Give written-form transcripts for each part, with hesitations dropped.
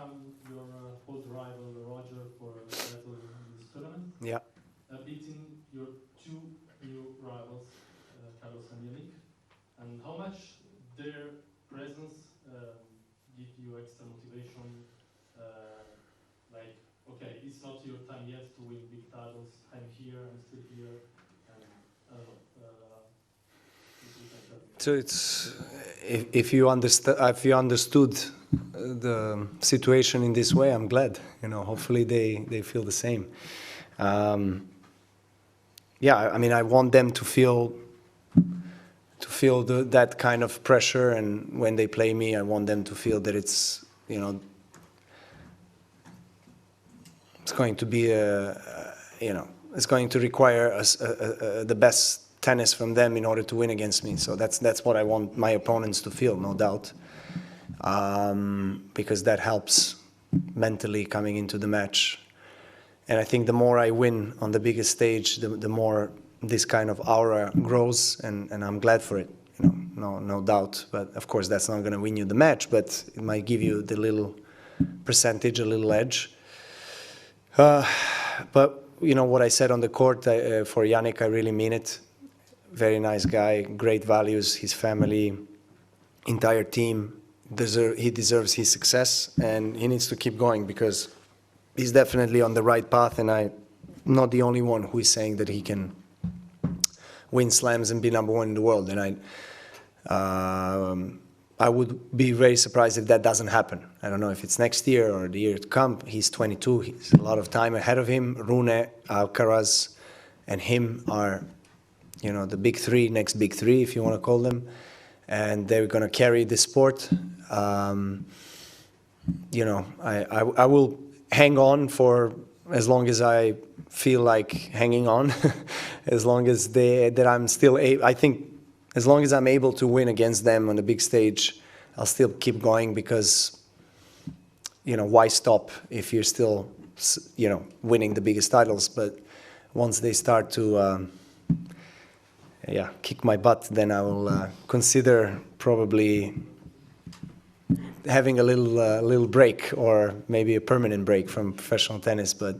overcome your old rival Roger for the title in this tournament. Yeah. Beating your two new rivals, Carlos and Yannick. And how much their presence give you extra motivation? Like, okay, it's not your time yet to win big titles. I'm here, I'm still here, and I don't know. So it's if you understood the situation in this way, I'm glad. You know, hopefully they feel the same. Yeah, I mean, I want them to feel that kind of pressure, and when they play me, I want them to feel that it's, you know, it's going to be you know, it's going to require the best tennis from them in order to win against me. So that's what I want my opponents to feel, no doubt, because that helps mentally coming into the match. And I think the more I win on the biggest stage, the more this kind of aura grows, and I'm glad for it. You know, no doubt. But of course, that's not going to win you the match, but it might give you the little percentage, a little edge. But you know what I said on the court for Yannick, I really mean it. Very nice guy, great values, his family, entire team. He deserves his success, and he needs to keep going because he's definitely on the right path, and I'm not the only one who is saying that he can win slams and be #1 in the world. And I would be very surprised if that doesn't happen. I don't know if it's next year or the year to come. He's 22. He's a lot of time ahead of him. Rune, Alcaraz, and him are, you know, the big three, next big three, if you want to call them. And they're going to carry the sport. You know, I will hang on for as long as I feel like hanging on, as long as that I'm still I think as long as I'm able to win against them on the big stage, I'll still keep going because, you know, why stop if you're still, you know, winning the biggest titles? But once they start to, yeah, kick my butt, then I will consider probably having a little break, or maybe a permanent break from professional tennis. But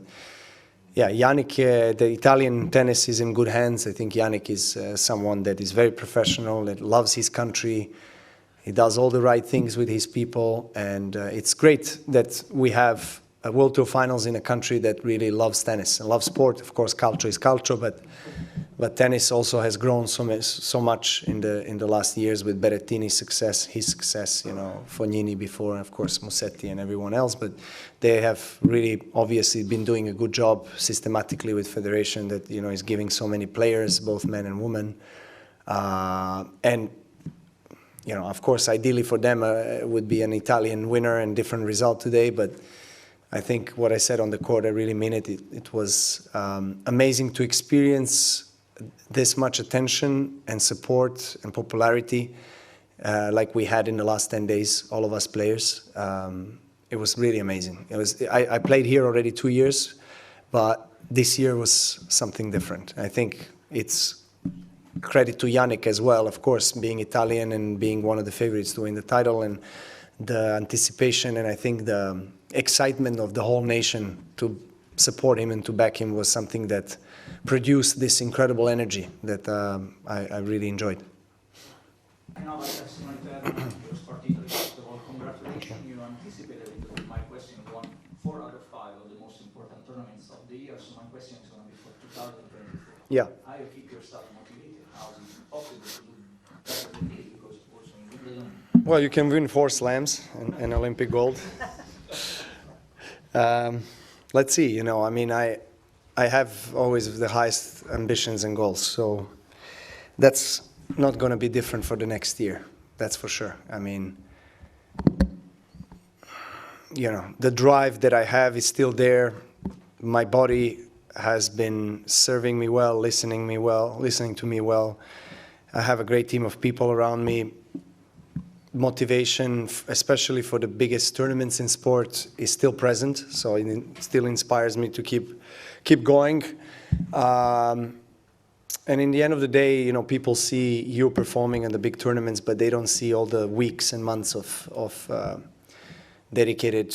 yeah, Yannick, the Italian tennis is in good hands. I think Yannick is someone that is very professional, that loves his country. He does all the right things with his people, and it's great that we have a World Tour Finals in a country that really loves tennis and loves sport. Of course, culture is culture, but tennis also has grown so much in the last years with Berrettini's success, his success, you know, Fognini before, and of course Musetti and everyone else. But they have really obviously been doing a good job systematically with federation that, you know, is giving so many players, both men and women. And, you know, of course, ideally for them would be an Italian winner and different result today. But I think what I said on the court, I really mean it. It was amazing to experience this much attention and support and popularity like we had in the last 10 days, all of us players. It was really amazing. I played here already 2 years, but this year was something different. I think it's credit to Yannick as well, of course, being Italian and being one of the favorites to win the title, and the anticipation and I think the excitement of the whole nation to support him and to back him was something that produced this incredible energy that I really enjoyed. No, first of all, congratulations. You anticipated a little bit my question. You won 4 out of 5 of the most important tournaments of the year. So my question is going to be for 2024. Yeah. How you keep yourself motivated? How is it possible to do better than me? Because also in Wimbledon. Well, you can win 4 slams and Olympic gold. Let's see. You know, I mean, I have always the highest ambitions and goals, so that's not going to be different for the next year. That's for sure. I mean, you know, the drive that I have is still there. My body has been serving me well, listening to me well. I have a great team of people around me. Motivation, especially for the biggest tournaments in sport, is still present, so it still inspires me to keep going. And in the end of the day, you know, people see you performing in the big tournaments, but they don't see all the weeks and months of dedicated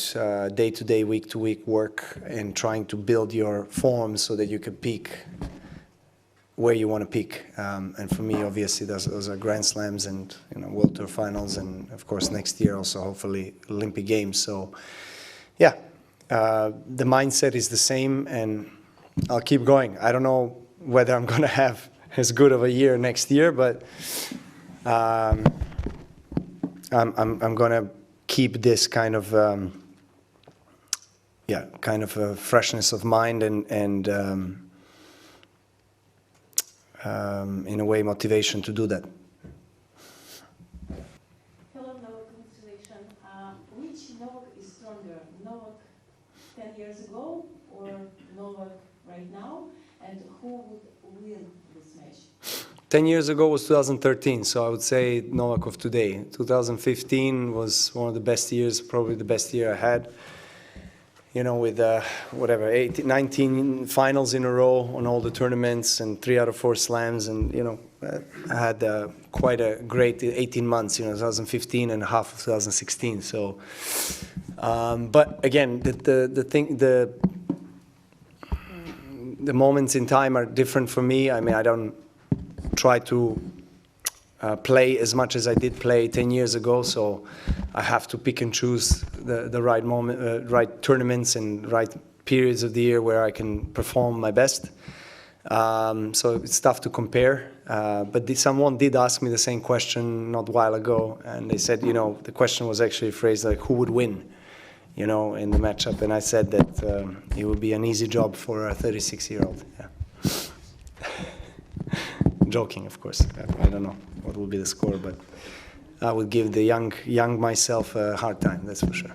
day-to-day, week-to-week work and trying to build your form so that you can peak where you want to peak. And for me, obviously, those are Grand Slams and World Tour Finals, and of course next year also hopefully Olympic Games. So yeah, the mindset is the same, and I'll keep going. I don't know whether I'm going to have as good of a year next year, but I'm going to keep this kind of a freshness of mind and in a way motivation to do that. Hello, Novak, congratulations. Which Novak is stronger, Novak 10 years ago or Novak right now? And who would win this match? 10 years ago was 2013, so I would say Novak of today. 2015 was one of the best years, probably the best year I had. With 19 finals in a row on all the tournaments and 3 out of 4 slams, and I had quite a great 18 months. 2015 and half of 2016. So, but again, the moments in time are different for me. I mean, I don't try to play as much as I did play 10 years ago, so I have to pick and choose the right moment, right tournaments and right periods of the year where I can perform my best. So it's tough to compare, but someone did ask me the same question not a while ago, and they said, the question was actually phrased like, who would win, in the matchup, and I said that it would be an easy job for a 36-year-old. Yeah. Joking, of course. I don't know what will be the score, but I would give the young myself a hard time, that's for sure.